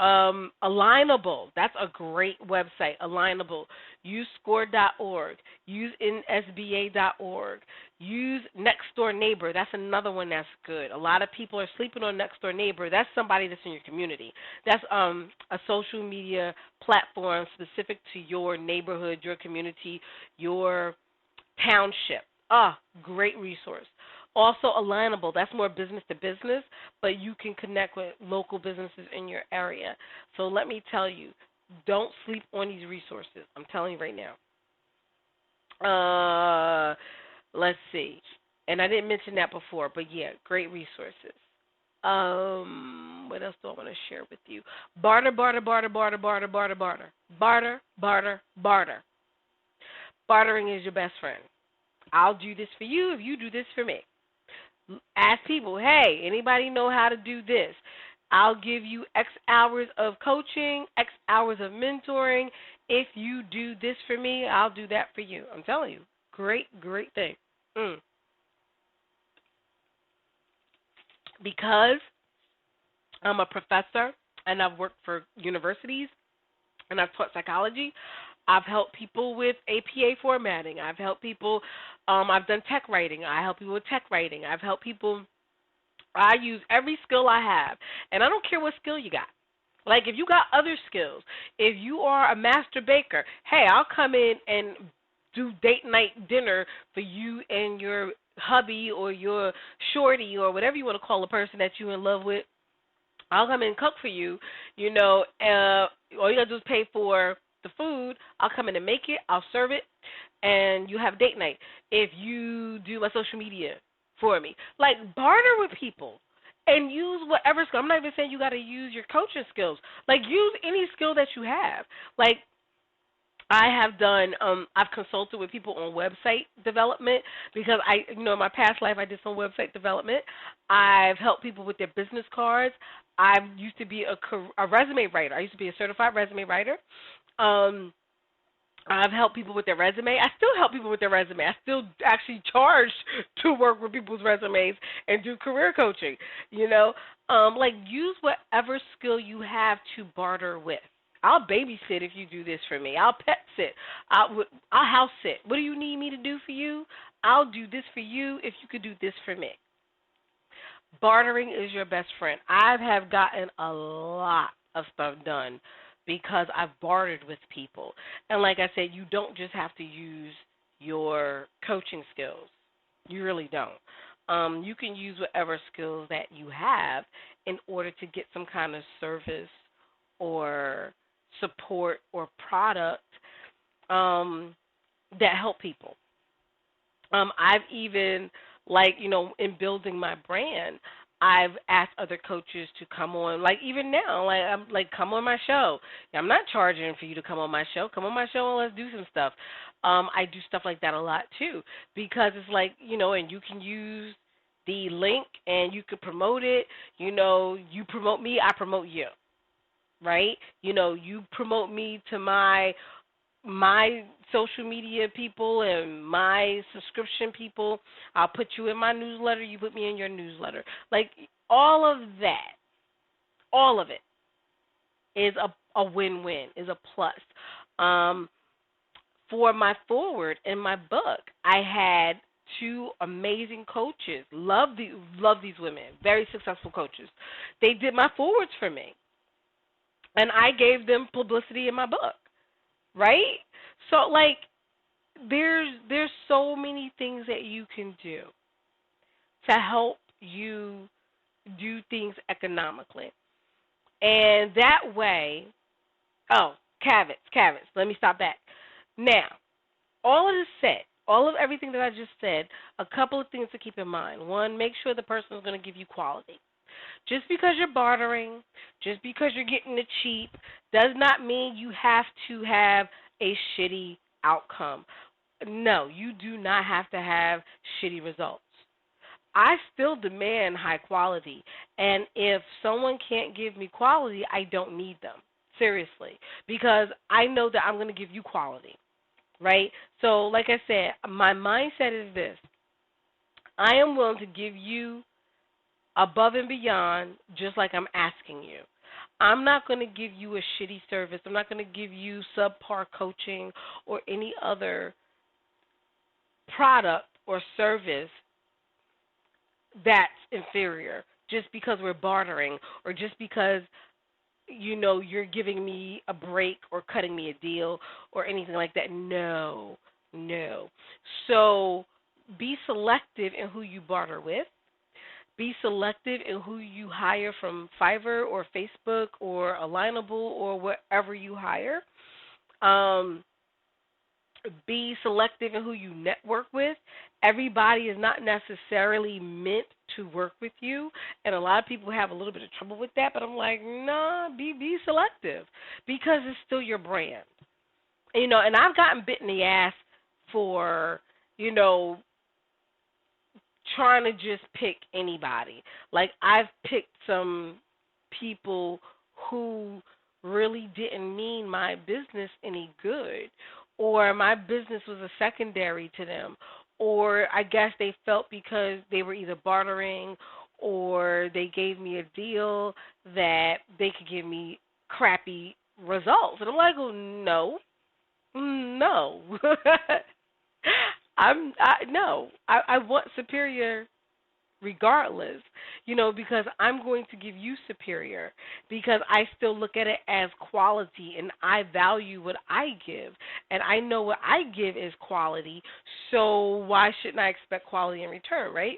Alignable. That's a great website. Alignable. Use score.org. Use nsba.org. Use Next Door Neighbor. That's another one that's good. A lot of people are sleeping on Next Door Neighbor. That's somebody that's in your community. That's a social media platform specific to your neighborhood, your community, your township. Great resource. Also, Alignable, that's more business to business, but you can connect with local businesses in your area. So let me tell you, don't sleep on these resources. I'm telling you right now. Let's see. And I didn't mention that before, but yeah, great resources. What else do I want to share with you? Barter, barter, barter, barter, barter, barter, barter. Barter, barter, barter. Bartering is your best friend. I'll do this for you if you do this for me. Ask people, hey, anybody know how to do this? I'll give you X hours of coaching, X hours of mentoring. If you do this for me, I'll do that for you. I'm telling you, great, great thing. Because I'm a professor and I've worked for universities and I've taught psychology, I've helped people with APA formatting. I've helped people, I've done tech writing. I help people with tech writing. I've helped people, I use every skill I have. And I don't care what skill you got. Like if you got other skills, if you are a master baker, hey, I'll come in and do date night dinner for you and your hubby or your shorty or whatever you want to call a person that you're in love with. I'll come in and cook for you, all you got to do is pay for the food. I'll come in and make it. I'll serve it, and you have date night. If you do my social media for me, like barter with people and use whatever skill. I'm not even saying you got to use your coaching skills. Like use any skill that you have. Like I have done, I've consulted with people on website development because in my past life I did some website development. I've helped people with their business cards. I used to be a resume writer. I used to be a certified resume writer. I've helped people with their resume. I still help people with their resume. I still actually charge to work with people's resumes and do career coaching. Like use whatever skill you have to barter with. I'll babysit if you do this for me. I'll pet sit. I'll house sit. What do you need me to do for you? I'll do this for you if you could do this for me. Bartering is your best friend. I have gotten a lot of stuff done because I've bartered with people. And like I said, you don't just have to use your coaching skills. You really don't. You can use whatever skills that you have in order to get some kind of service or support or product that help people. I've even, in building my brand, I've asked other coaches to come on, even now, I'm come on my show. I'm not charging for you to come on my show. Come on my show and let's do some stuff. I do stuff like that a lot too because it's and you can use the link and you could promote it. You promote me, I promote you, right? You promote me to my social media people and my subscription people. I'll put you in my newsletter. You put me in your newsletter. All of that, all of it is a win-win, is a plus. For my forward in my book, I had two amazing coaches. Love these women, very successful coaches. They did my forwards for me, and I gave them publicity in my book. Right? So there's so many things that you can do to help you do things economically. And that way, caveats. Let me stop back. Now, all of this said, everything that I just said, a couple of things to keep in mind. One, make sure the person is going to give you quality. Just because you're bartering, just because you're getting it cheap, does not mean you have to have a shitty outcome. No, you do not have to have shitty results. I still demand high quality, and if someone can't give me quality, I don't need them, seriously, because I know that I'm going to give you quality, right? So like I said, my mindset is this. I am willing to give you above and beyond just like I'm asking you. I'm not going to give you a shitty service. I'm not going to give you subpar coaching or any other product or service that's inferior just because we're bartering or just because you're giving me a break or cutting me a deal or anything like that. No. No. So be selective in who you barter with. Be selective in who you hire from Fiverr or Facebook or Alignable or wherever you hire. Um, be selective in who you network with. Everybody is not necessarily meant to work with you, and a lot of people have a little bit of trouble with that. But I'm like, nah, be selective because it's still your brand. And I've gotten bit in the ass for you know trying to just pick anybody. Like I've picked some people who really didn't mean my business any good, or my business was a secondary to them, or I guess they felt because they were either bartering or they gave me a deal that they could give me crappy results. And I'm like, oh, no, no. I want superior regardless, because I'm going to give you superior because I still look at it as quality and I value what I give and I know what I give is quality, so why shouldn't I expect quality in return, right?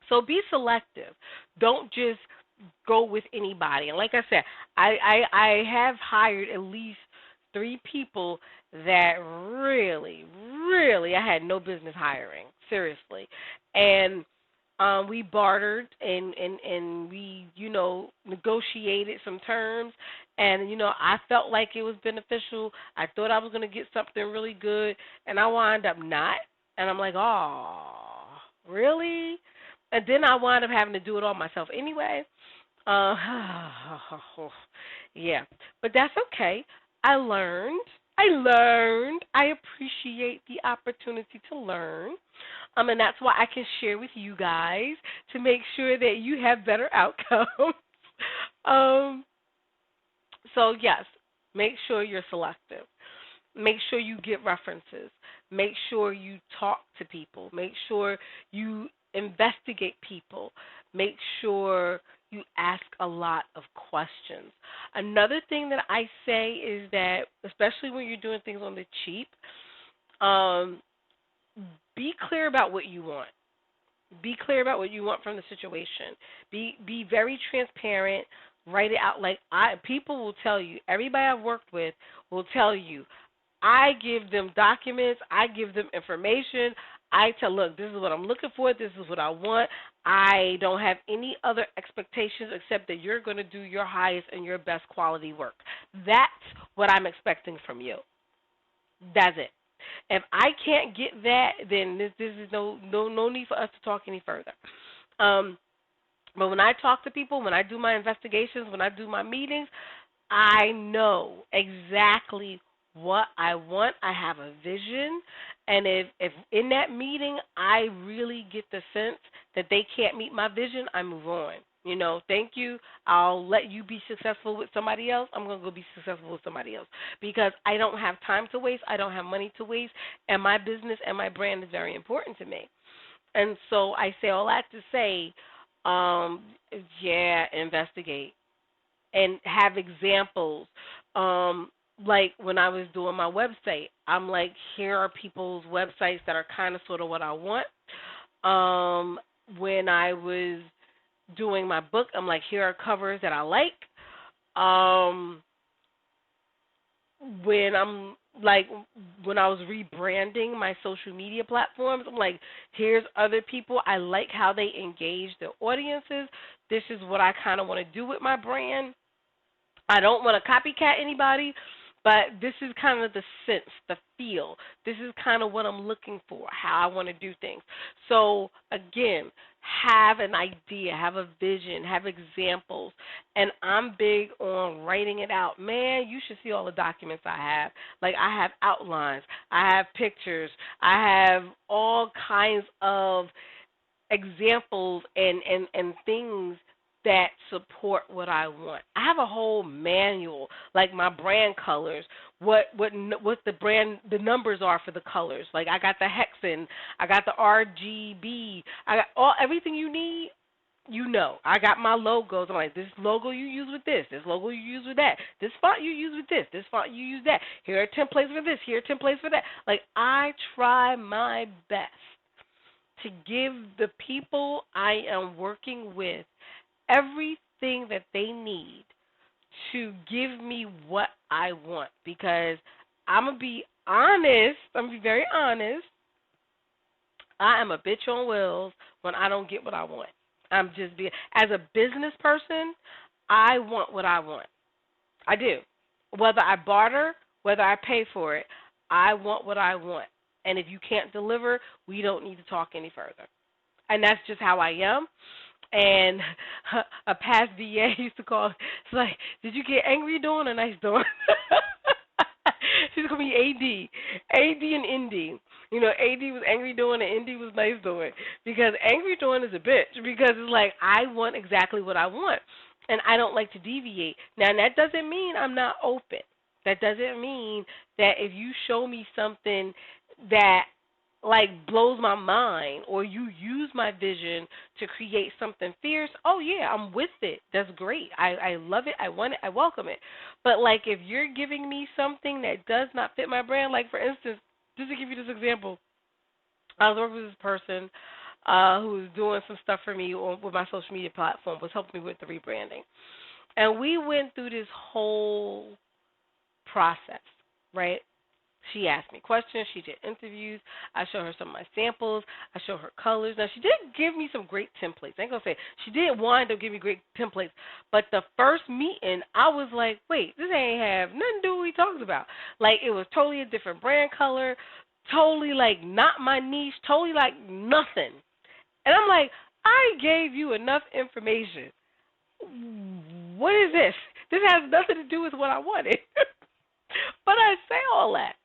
So be selective. Don't just go with anybody. And like I said, I have hired at least 3 people that really, really I had no business hiring. Seriously. And we bartered and we, negotiated some terms and, I felt like it was beneficial. I thought I was going to get something really good and I wound up not. And I'm like, oh, really? And then I wound up having to do it all myself anyway. Uh, yeah, but that's okay. I learned. I learned. I appreciate the opportunity to learn. And that's why I can share with you guys to make sure that you have better outcomes. um, so yes, make sure you're selective. Make sure you get references. Make sure you talk to people. Make sure you investigate people. Make sure you ask a lot of questions. Another thing that I say is that, especially when you're doing things on the cheap, um, be clear about what you want. Be clear about what you want from the situation. Be very transparent. Write it out. Like people will tell you. Everybody I've worked with will tell you. I give them documents. I give them information. I tell, look, this is what I'm looking for. This is what I want. I don't have any other expectations except that you're going to do your highest and your best quality work. That's what I'm expecting from you. That's it. If I can't get that, then this is no need for us to talk any further. But when I talk to people, when I do my investigations, when I do my meetings, I know exactly what I want. I have a vision. And if in that meeting I really get the sense that they can't meet my vision, I move on. Thank you. I'll let you be successful with somebody else. I'm going to go be successful with somebody else because I don't have time to waste. I don't have money to waste. And my business and my brand is very important to me. And so I say all that to say, investigate and have examples. Like when I was doing my website, I'm like, here are people's websites that are kind of sort of what I want. When I was doing my book, I'm like, here are covers that I like. When I was rebranding my social media platforms, I'm like, here's other people. I like how they engage their audiences. This is what I kind of want to do with my brand. I don't want to copycat anybody, but this is kind of the sense, the feel. This is kind of what I'm looking for, how I want to do things. So, again, have an idea, have a vision, have examples. And I'm big on writing it out. Man, you should see all the documents I have. Like, I have outlines. I have pictures. I have all kinds of examples and things that support what I want. I have a whole manual, like my brand colors, what the numbers are for the colors. Like I got the hexen, I got the RGB, I got everything you need. I got my logos. I'm like, this logo you use with this logo you use with that, this font you use with this font you use that. Here are templates for this, here are templates for that. Like I try my best to give the people I am working with everything that they need to give me what I want, because I'm going to be honest, I'm going to be very honest, I am a bitch on wheels when I don't get what I want. I'm just being, as a business person, I want what I want. I do. Whether I barter, whether I pay for it, I want what I want. And if you can't deliver, we don't need to talk any further. And that's just how I am. And a past VA used to call, it's like, did you get angry doing or nice doing? She's going to be AD and ND. AD was angry doing and ND was nice doing. Because angry doing is a bitch. Because it's like, I want exactly what I want. And I don't like to deviate. Now, that doesn't mean I'm not open. That doesn't mean that if you show me something that like blows my mind, or you use my vision to create something fierce, oh yeah, I'm with it. That's great. I love it. I want it. I welcome it. But like if you're giving me something that does not fit my brand, like for instance, just to give you this example, I was working with this person who was doing some stuff for me with my social media platform, was helping me with the rebranding. And we went through this whole process, right? She asked me questions. She did interviews. I showed her some of my samples. I showed her colors. Now, she did give me some great templates. I ain't going to say she did wind up giving me great templates. But the first meeting, I was like, wait, this ain't have nothing to do with what we talking about. Like, it was totally a different brand color, totally, like, not my niche, totally, like, nothing. And I'm like, I gave you enough information. What is this? This has nothing to do with what I wanted. But I say all that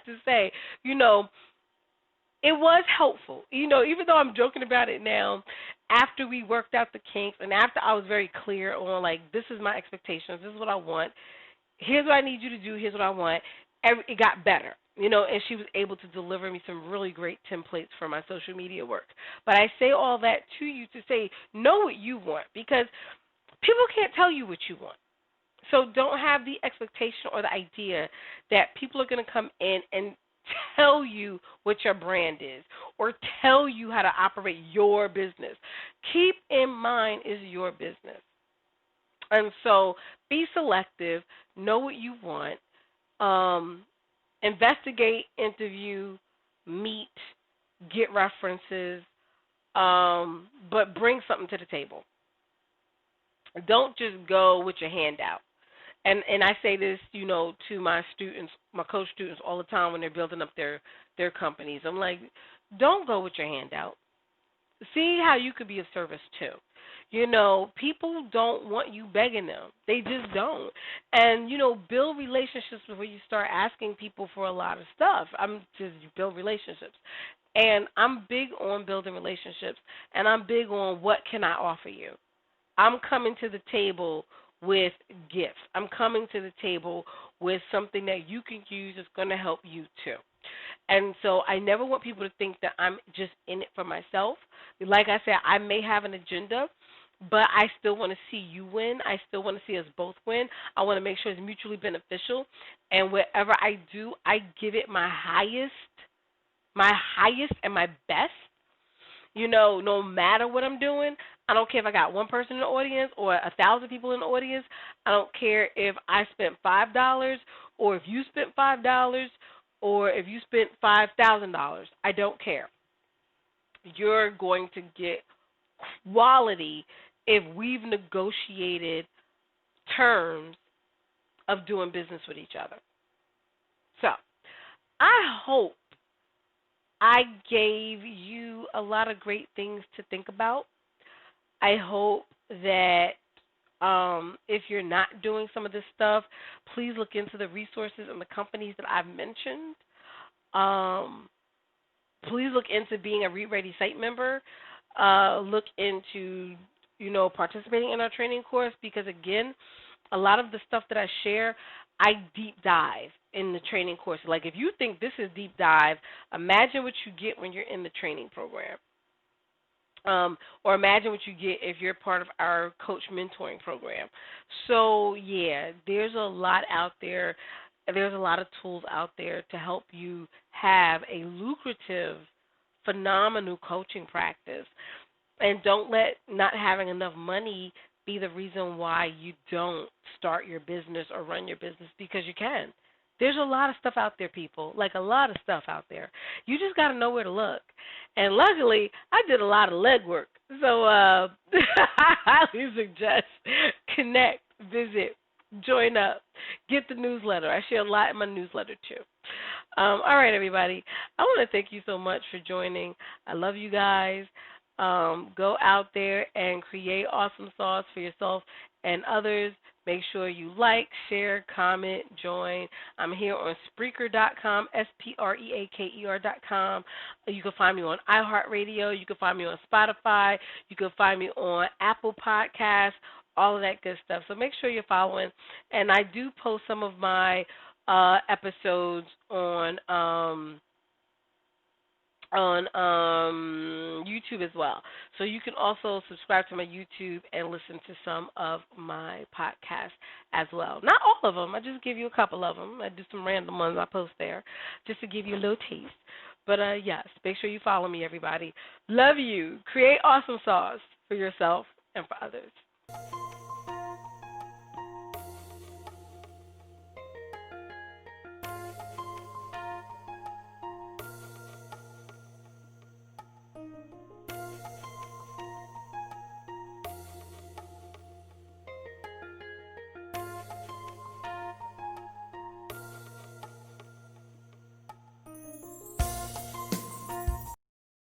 to say, it was helpful. Even though I'm joking about it now, after we worked out the kinks and after I was very clear on, like, this is my expectations, this is what I want, here's what I need you to do, here's what I want, it got better. And she was able to deliver me some really great templates for my social media work. But I say all that to you to say, know what you want, because people can't tell you what you want. So don't have the expectation or the idea that people are going to come in and tell you what your brand is or tell you how to operate your business. Keep in mind is your business. And so be selective, know what you want, investigate, interview, meet, get references, but bring something to the table. Don't just go with your hand out. And I say this, to my students, my coach students all the time when they're building up their companies. I'm like, don't go with your hand out. See how you could be of service too. People don't want you begging them. They just don't. And, build relationships before you start asking people for a lot of stuff. Build relationships. And I'm big on building relationships, and I'm big on what can I offer you. I'm coming to the table with gifts. I'm coming to the table with something that you can use that's going to help you too. And so I never want people to think that I'm just in it for myself. Like I said, I may have an agenda, but I still want to see you win. I still want to see us both win. I want to make sure it's mutually beneficial. And whatever I do, I give it my highest and my best. No matter what I'm doing, I don't care if I got one person in the audience or 1,000 people in the audience. I don't care if I spent $5 or if you spent $5 or if you spent $5,000. I don't care. You're going to get quality if we've negotiated terms of doing business with each other. So I hope I gave you a lot of great things to think about. I hope that if you're not doing some of this stuff, please look into the resources and the companies that I've mentioned. please look into being a Read Ready site member. Look into, participating in our training course because, again, a lot of the stuff that I share, I deep dive in the training course. Like, if you think this is deep dive, imagine what you get when you're in the training program. Or imagine what you get if you're part of our coach mentoring program. So, yeah, there's a lot out there. There's a lot of tools out there to help you have a lucrative, phenomenal coaching practice. And don't let not having enough money be the reason why you don't start your business or run your business, because you can. There's a lot of stuff out there, people. Like, a lot of stuff out there. You just got to know where to look. And luckily, I did a lot of legwork. So I highly suggest connect, visit, join up, get the newsletter. I share a lot in my newsletter, too. All right, everybody. I want to thank you so much for joining. I love you guys. Go out there and create awesome sauce for yourself and others. Make sure you like, share, comment, join. I'm here on Spreaker.com, Spreaker.com. You can find me on iHeartRadio. You can find me on Spotify. You can find me on Apple Podcasts, all of that good stuff. So make sure you're following. And I do post some of my episodes on YouTube as well. So you can also subscribe to my YouTube and listen to some of my podcasts as well. Not all of them. I just give you a couple of them. I do some random ones I post there just to give you a little taste. But, yes, make sure you follow me, everybody. Love you. Create awesome sauce for yourself and for others.